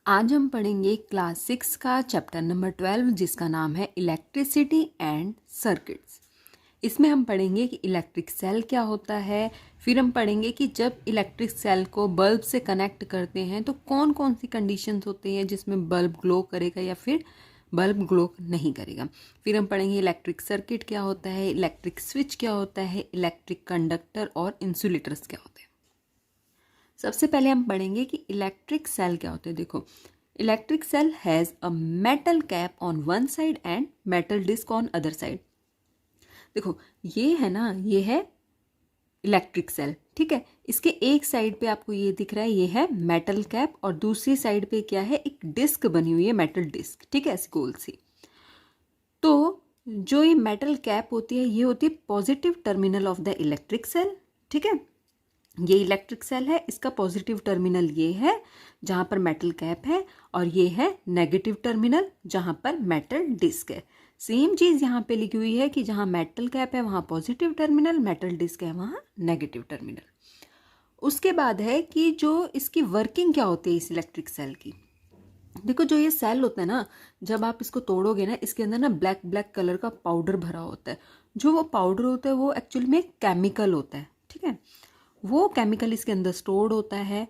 आज हम पढ़ेंगे क्लास 6 का चैप्टर नंबर 12 जिसका नाम है इलेक्ट्रिसिटी एंड सर्किट्स। इसमें हम पढ़ेंगे कि इलेक्ट्रिक सेल क्या होता है। फिर हम पढ़ेंगे कि जब इलेक्ट्रिक सेल को बल्ब से कनेक्ट करते हैं तो कौन कौन सी कंडीशंस होती हैं जिसमें बल्ब ग्लो करेगा या फिर बल्ब ग्लो नहीं करेगा। फिर हम पढ़ेंगे इलेक्ट्रिक सर्किट क्या होता है, इलेक्ट्रिक स्विच क्या होता है, इलेक्ट्रिक कंडक्टर और इंसुलेटर्स क्या होते हैं। सबसे पहले हम पढ़ेंगे कि इलेक्ट्रिक सेल क्या होते हैं। देखो, electric cell has a metal cap on one side and metal disc on other side. देखो ये है ना, ये है इलेक्ट्रिक सेल, ठीक है। इसके एक साइड पे आपको ये दिख रहा है, ये है मेटल कैप, और दूसरी साइड पे क्या है, एक डिस्क बनी हुई है, मेटल डिस्क, ठीक है, ऐसी गोल सी। तो जो ये मेटल कैप होती है ये होती है positive terminal of the electric cell, ठीक है। ये इलेक्ट्रिक सेल है, इसका पॉजिटिव टर्मिनल ये है जहाँ पर मेटल कैप है, और ये है नेगेटिव टर्मिनल जहाँ पर मेटल डिस्क है। सेम चीज़ यहाँ पे लिखी हुई है कि जहाँ मेटल कैप है वहाँ पॉजिटिव टर्मिनल, मेटल डिस्क है वहाँ नेगेटिव टर्मिनल। उसके बाद है कि जो इसकी वर्किंग क्या होती है इस इलेक्ट्रिक सेल की। देखो जो ये सेल होता है ना, जब आप इसको तोड़ोगे ना, इसके अंदर ना ब्लैक ब्लैक कलर का पाउडर भरा होता है। जो वो पाउडर होता है वो एक्चुअली में केमिकल होता है, ठीक है। वो केमिकल इसके अंदर स्टोर्ड होता है,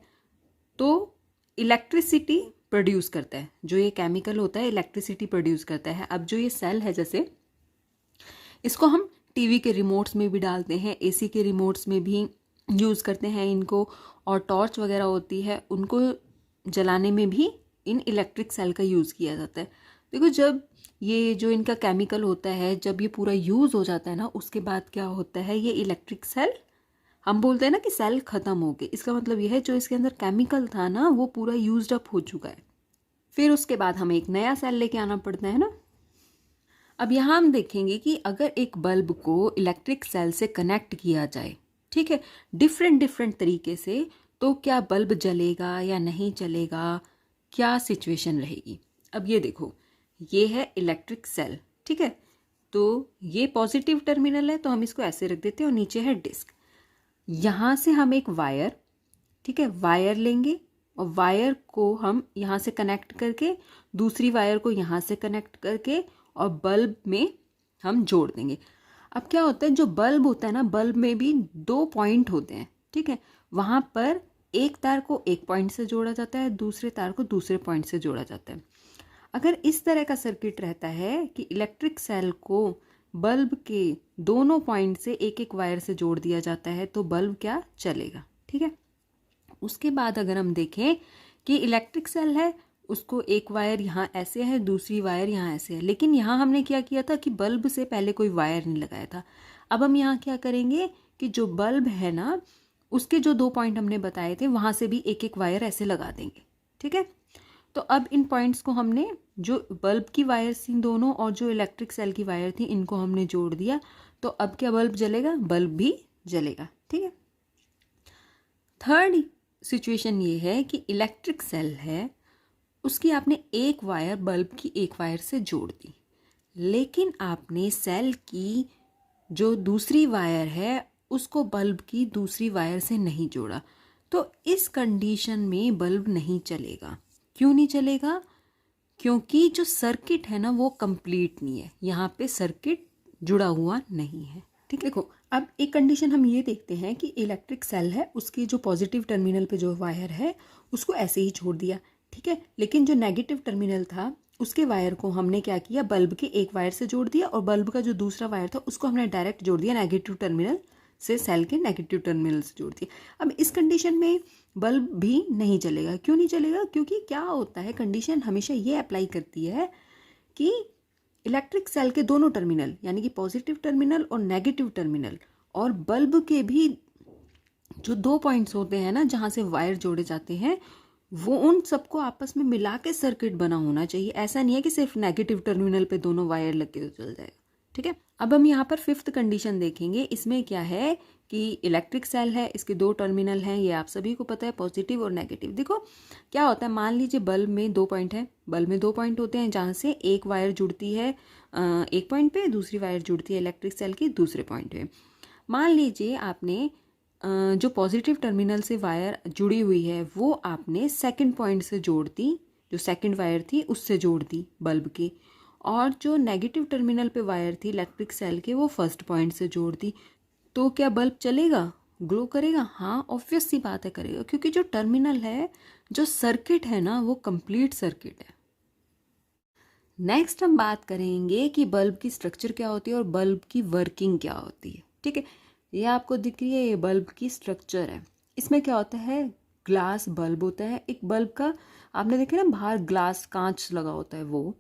तो इलेक्ट्रिसिटी प्रोड्यूस करता है। जो ये केमिकल होता है इलेक्ट्रिसिटी प्रोड्यूस करता है। अब जो ये सेल है, जैसे इसको हम टीवी के रिमोट्स में भी डालते हैं, एसी के रिमोट्स में भी यूज़ करते हैं इनको, और टॉर्च वगैरह होती है उनको जलाने में भी इन इलेक्ट्रिक सेल का यूज़ किया जाता है। देखो जब ये जो इनका केमिकल होता है, जब ये पूरा यूज़ हो जाता है ना, उसके बाद क्या होता है, ये इलेक्ट्रिक सेल, हम बोलते हैं ना कि सेल ख़त्म हो गए, इसका मतलब यह है जो इसके अंदर केमिकल था ना वो पूरा यूज्ड अप हो चुका है। फिर उसके बाद हमें एक नया सेल लेके आना पड़ता है ना। अब यहाँ हम देखेंगे कि अगर एक बल्ब को इलेक्ट्रिक सेल से कनेक्ट किया जाए, ठीक है, डिफरेंट डिफरेंट तरीके से, तो क्या बल्ब जलेगा या नहीं जलेगा, क्या सिचुएशन रहेगी। अब ये देखो, ये है इलेक्ट्रिक सेल, ठीक है। तो ये पॉजिटिव टर्मिनल है तो हम इसको ऐसे रख देते हैं, और नीचे है डिस्क। यहाँ से हम एक वायर, ठीक है, वायर लेंगे, और वायर को हम यहाँ से कनेक्ट करके दूसरी वायर को यहाँ से कनेक्ट करके और बल्ब में हम जोड़ देंगे। अब क्या होता है, जो बल्ब होता है ना, बल्ब में भी दो पॉइंट होते हैं, ठीक है। वहाँ पर एक तार को एक पॉइंट से जोड़ा जाता है, दूसरे तार को दूसरे पॉइंट से जोड़ा जाता है। अगर इस तरह का सर्किट रहता है कि इलेक्ट्रिक सेल को बल्ब के दोनों पॉइंट से एक एक वायर से जोड़ दिया जाता है तो बल्ब क्या चलेगा, ठीक है। उसके बाद अगर हम देखें कि इलेक्ट्रिक सेल है, उसको एक वायर यहाँ ऐसे है, दूसरी वायर यहाँ ऐसे है, लेकिन यहाँ हमने क्या किया था कि बल्ब से पहले कोई वायर नहीं लगाया था। अब हम यहाँ क्या करेंगे कि जो बल्ब है ना, उसके जो दो पॉइंट हमने बताए थे वहाँ से भी एक एक वायर ऐसे लगा देंगे, ठीक है। तो अब इन पॉइंट्स को हमने, जो बल्ब की वायर थी दोनों और जो इलेक्ट्रिक सेल की वायर थी, इनको हमने जोड़ दिया। तो अब क्या बल्ब जलेगा, बल्ब भी जलेगा, ठीक है। थर्ड सिचुएशन ये है कि इलेक्ट्रिक सेल है, उसकी आपने एक वायर बल्ब की एक वायर से जोड़ दी, लेकिन आपने सेल की जो दूसरी वायर है उसको बल्ब की दूसरी वायर से नहीं जोड़ा, तो इस कंडीशन में बल्ब नहीं चलेगा। क्यों नहीं चलेगा, क्योंकि जो सर्किट है ना वो कंप्लीट नहीं है, यहाँ पे सर्किट जुड़ा हुआ नहीं है, ठीक है। देखो अब एक कंडीशन हम ये देखते हैं कि इलेक्ट्रिक सेल है, उसकी जो पॉजिटिव टर्मिनल पे जो वायर है उसको ऐसे ही छोड़ दिया, ठीक है, लेकिन जो नेगेटिव टर्मिनल था उसके वायर को हमने क्या किया, बल्ब के एक वायर से जोड़ दिया, और बल्ब का जो दूसरा वायर था उसको हमने डायरेक्ट जोड़ दिया नेगेटिव टर्मिनल से, सेल के नेगेटिव टर्मिनल से जोड़ दिया। अब इस कंडीशन में बल्ब भी नहीं चलेगा। क्यों नहीं चलेगा, क्योंकि क्या होता है, कंडीशन हमेशा ये अप्लाई करती है कि इलेक्ट्रिक सेल के दोनों टर्मिनल, यानी कि पॉजिटिव टर्मिनल और नेगेटिव टर्मिनल, और बल्ब के भी जो दो पॉइंट्स होते हैं ना जहाँ से वायर जोड़े जाते हैं, वो उन सबको आपस में मिला के सर्किट बना होना चाहिए। ऐसा नहीं है कि सिर्फ नेगेटिव टर्मिनल पे दोनों वायर लग के तो चल जाएगा, ठीक है। अब हम यहाँ पर फिफ्थ कंडीशन देखेंगे। इसमें क्या है कि इलेक्ट्रिक सेल है, इसके दो टर्मिनल हैं, ये आप सभी को पता है, पॉजिटिव और नेगेटिव। देखो क्या होता है, मान लीजिए बल्ब में दो पॉइंट है, बल्ब में दो पॉइंट होते हैं जहाँ से एक वायर जुड़ती है एक पॉइंट पे, दूसरी वायर जुड़ती है इलेक्ट्रिक सेल की दूसरे पॉइंट पे। मान लीजिए आपने जो पॉजिटिव टर्मिनल से वायर जुड़ी हुई है वो आपने सेकंड पॉइंट से जोड़ दी जो सेकंड वायर थी उससे जोड़ दी बल्ब के, और जो नेगेटिव टर्मिनल पे वायर थी इलेक्ट्रिक सेल के वो फर्स्ट पॉइंट से जोड़ दी। तो क्या बल्ब चलेगा, ग्लो करेगा? हाँ, ऑब्वियस सी बात है करेगा, क्योंकि जो टर्मिनल है, जो सर्किट है ना, वो कंप्लीट सर्किट है। नेक्स्ट हम बात करेंगे कि बल्ब की स्ट्रक्चर क्या होती है और बल्ब की वर्किंग क्या होती है। ठीक है, ये आपको दिख रही है, ये बल्ब की स्ट्रक्चर है। इसमें क्या होता है, ग्लास बल्ब होता है। एक बल्ब का आपने देखा ना, बाहर ग्लास कांच लगा होता है वो।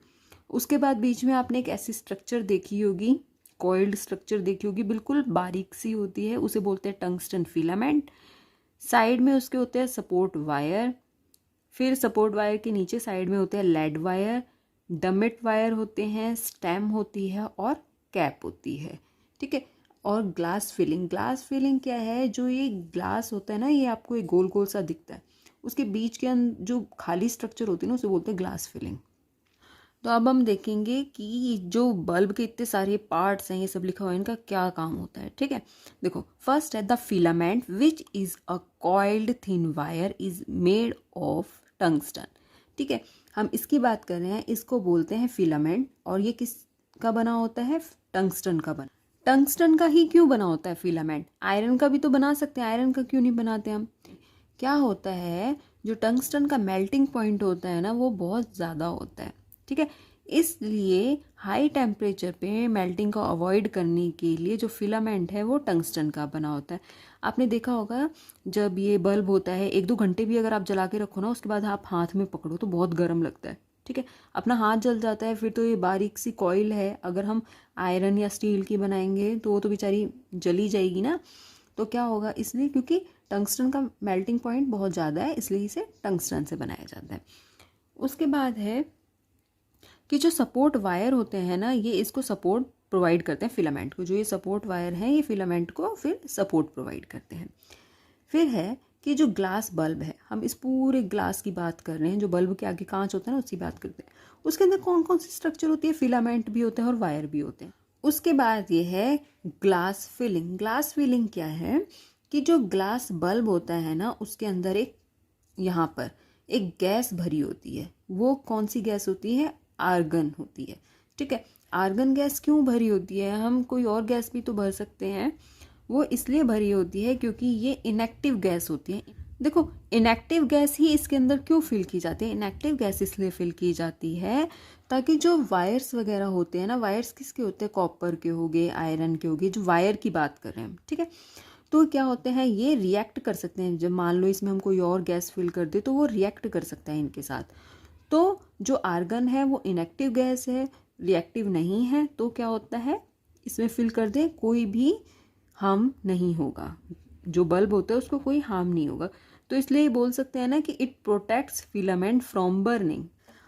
उसके बाद बीच में आपने एक ऐसी स्ट्रक्चर देखी होगी, कॉइल्ड स्ट्रक्चर देखी होगी, बिल्कुल बारीक सी होती है, उसे बोलते हैं टंगस्टन फिलामेंट। साइड में उसके होते हैं सपोर्ट वायर, फिर सपोर्ट वायर के नीचे साइड में होते हैं लेड वायर, डमेट वायर होते हैं, स्टेम होती है और कैप होती है। ठीक है, और ग्लास फिलिंग, ग्लास फिलिंग क्या है, जो ये ग्लास होता है ना, ये आपको एक गोल गोल सा दिखता है, उसके बीच के अंदर जो खाली स्ट्रक्चर होती है ना, उसे बोलते हैं ग्लास फिलिंग। तो अब हम देखेंगे कि जो बल्ब के इतने सारे पार्ट्स हैं, ये सब लिखा हुआ है, इनका क्या काम होता है। ठीक है, देखो, फर्स्ट है the filament which is a coiled thin wire is made of tungsten. ठीक है, हम इसकी बात कर रहे हैं, इसको बोलते हैं फिलामेंट, और ये किसका बना होता है, टंगस्टन का बना। टंगस्टन का ही क्यों बना होता है फिलामेंट, आयरन का भी तो बना सकते हैं, आयरन का क्यों नहीं बनाते हम? क्या होता है, जो टंगस्टन का मेल्टिंग पॉइंट होता है ना, वो बहुत ज़्यादा होता है। ठीक है, इसलिए हाई टेम्परेचर पे मेल्टिंग को अवॉइड करने के लिए जो फिलामेंट है वो टंगस्टन का बना होता है। आपने देखा होगा, जब ये बल्ब होता है 1-2 घंटे भी अगर आप जला के रखो ना, उसके बाद आप हाथ में पकड़ो तो बहुत गर्म लगता है। ठीक है, अपना हाथ जल जाता है। फिर तो ये बारीक सी कॉइल है, अगर हम आयरन या स्टील की बनाएंगे तो वो तो बेचारी जली जाएगी ना। तो क्या होगा, इसलिए क्योंकि टंगस्टन का मेल्टिंग पॉइंट बहुत ज़्यादा है, इसलिए इसे टंगस्टन से बनाया जाता है। उसके बाद है कि जो सपोर्ट वायर होते हैं ना, ये इसको सपोर्ट प्रोवाइड करते हैं फिलामेंट को। जो ये सपोर्ट वायर हैं, ये फिलामेंट को फिर सपोर्ट प्रोवाइड करते हैं। फिर है कि जो ग्लास बल्ब है, हम इस पूरे ग्लास की बात कर रहे हैं, जो बल्ब के आगे कांच होता है ना, उसकी बात करते हैं। उसके अंदर कौन कौन सी स्ट्रक्चर होती है, फिलामेंट भी होते हैं और वायर भी होते हैं। उसके बाद ये है ग्लास फिलिंग। ग्लास फिलिंग क्या है कि जो ग्लास बल्ब होता है ना, उसके अंदर एक, यहाँ पर एक गैस भरी होती है। वो कौन सी गैस होती है, आर्गन होती है। ठीक है, आर्गन गैस क्यों भरी होती है, हम कोई और गैस भी तो भर सकते हैं, वो इसलिए भरी होती है क्योंकि ये इनएक्टिव गैस होती है। देखो, इनएक्टिव गैस ही इसके अंदर क्यों फिल की जाती है, इनएक्टिव गैस इसलिए फिल की जाती है ताकि जो वायर्स वगैरह होते हैं ना, वायर्स किसके होते हैं, कॉपर के हो गए, आयरन के हो गए, जो वायर की बात कर रहे हैं हम। ठीक है, तो क्या होते हैं, ये रिएक्ट कर सकते हैं। जब मान लो इसमें हम कोई और गैस फिल कर दे तो वो रिएक्ट कर सकता है इनके साथ। तो जो आर्गन है वो इनएक्टिव गैस है, रिएक्टिव नहीं है, तो क्या होता है, इसमें फिल कर दे, कोई भी हार्म नहीं होगा, जो बल्ब होता है उसको कोई हार्म नहीं होगा। तो इसलिए ये बोल सकते हैं ना कि it protects filament from burning.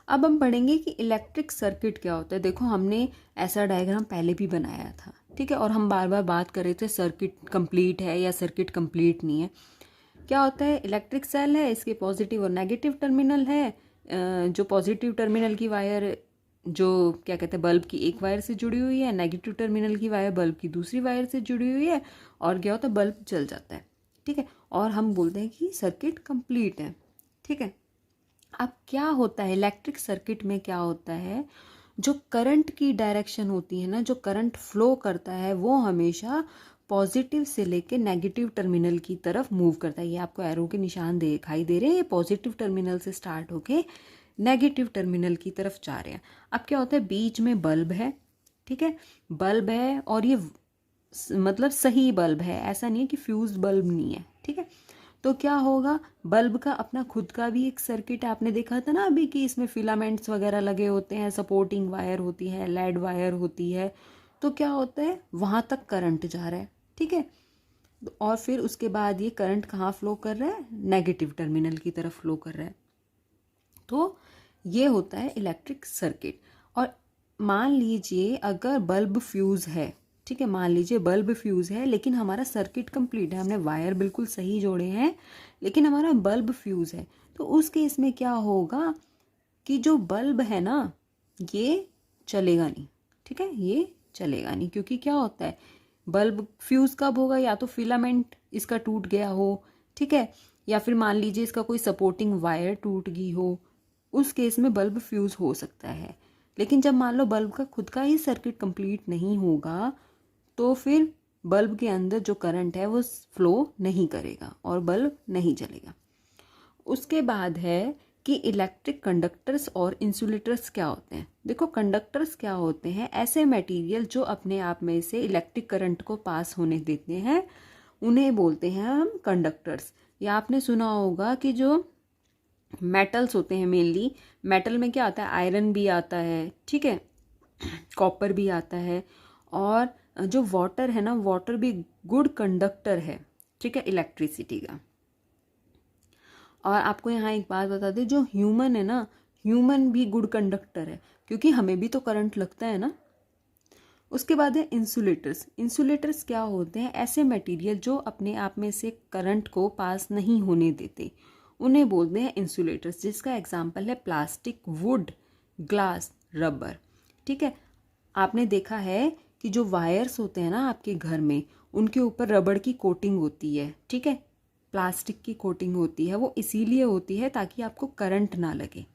अब हम पढ़ेंगे कि इलेक्ट्रिक सर्किट क्या होता है। देखो, हमने ऐसा डायग्राम पहले भी बनाया था। ठीक है, और हम बार बार बात कर रहे थे सर्किट कंप्लीट है या सर्किट कंप्लीट नहीं है। क्या होता है, इलेक्ट्रिक सेल है, इसके पॉजिटिव और नेगेटिव टर्मिनल है। जो पॉजिटिव टर्मिनल की वायर, जो क्या कहते हैं, बल्ब की एक वायर से जुड़ी हुई है, नेगेटिव टर्मिनल की वायर बल्ब की दूसरी वायर से जुड़ी हुई है, और क्या होता है, बल्ब जल जाता है। ठीक है, और हम बोलते हैं कि सर्किट कंप्लीट है। ठीक है, अब क्या होता है इलेक्ट्रिक सर्किट में, क्या होता है, जो करंट की डायरेक्शन होती है ना, जो करंट फ्लो करता है, वो हमेशा पॉजिटिव से लेके नेगेटिव टर्मिनल की तरफ मूव करता है। ये आपको एरो के निशान दिखाई दे रहे हैं, ये पॉजिटिव टर्मिनल से स्टार्ट होके नेगेटिव टर्मिनल की तरफ जा रहे हैं। अब क्या होता है, बीच में बल्ब है। ठीक है, बल्ब है, और ये मतलब सही बल्ब है, ऐसा नहीं है कि फ्यूज बल्ब नहीं है। ठीक है, तो क्या होगा, बल्ब का अपना खुद का भी एक सर्किट है। आपने देखा था ना अभी कि इसमें फिलामेंट्स वगैरह लगे होते हैं, सपोर्टिंग वायर होती है, लेड वायर होती है। तो क्या होता है, वहाँ तक करंट जा रहा है। ठीक है, और फिर उसके बाद ये करंट कहाँ फ्लो कर रहा है, नेगेटिव टर्मिनल की तरफ फ्लो कर रहा है। तो ये होता है इलेक्ट्रिक सर्किट। और मान लीजिए अगर बल्ब फ्यूज़ है, ठीक है, मान लीजिए बल्ब फ्यूज़ है, लेकिन हमारा सर्किट कंप्लीट है, हमने वायर बिल्कुल सही जोड़े हैं, लेकिन हमारा बल्ब फ्यूज़ है, तो उस केस में क्या होगा कि जो बल्ब है ना, ये चलेगा नहीं। ठीक है, ये चलेगा नहीं, क्योंकि क्या होता है, बल्ब फ्यूज़ कब होगा, या तो फिलामेंट इसका टूट गया हो, ठीक है, या फिर मान लीजिए इसका कोई सपोर्टिंग वायर टूट गई हो, उस केस में बल्ब फ्यूज़ हो सकता है। लेकिन जब मान लो बल्ब का खुद का ही सर्किट कंप्लीट नहीं होगा तो फिर बल्ब के अंदर जो करंट है वो फ्लो नहीं करेगा और बल्ब नहीं जलेगा। उसके बाद है कि इलेक्ट्रिक कंडक्टर्स और इंसुलेटर्स क्या होते हैं। देखो, कंडक्टर्स क्या होते हैं, ऐसे मटेरियल जो अपने आप में से इलेक्ट्रिक करंट को पास होने देते हैं, उन्हें बोलते हैं हम कंडक्टर्स। या आपने सुना होगा कि जो मेटल्स होते हैं, मेनली मेटल में क्या आता है, आयरन भी आता है, ठीक है, कॉपर भी आता है, और जो वाटर है ना, वाटर भी गुड कंडक्टर है, ठीक है, इलेक्ट्रिसिटी का। और आपको यहाँ एक बात बता दें, जो ह्यूमन है ना, ह्यूमन भी गुड कंडक्टर है, क्योंकि हमें भी तो करंट लगता है ना। उसके बाद है इंसुलेटर्स। इंसुलेटर्स क्या होते हैं, ऐसे मटेरियल जो अपने आप में से करंट को पास नहीं होने देते, उन्हें बोलते हैं इंसुलेटर्स, जिसका एग्जाम्पल है प्लास्टिक, वुड, ग्लास, रबर, ठीक है। आपने देखा है कि जो वायर्स होते हैं ना आपके घर में, उनके ऊपर रबड़ की कोटिंग होती है, ठीक है, प्लास्टिक की कोटिंग होती है। वो इसीलिए होती है ताकि आपको करंट ना लगे,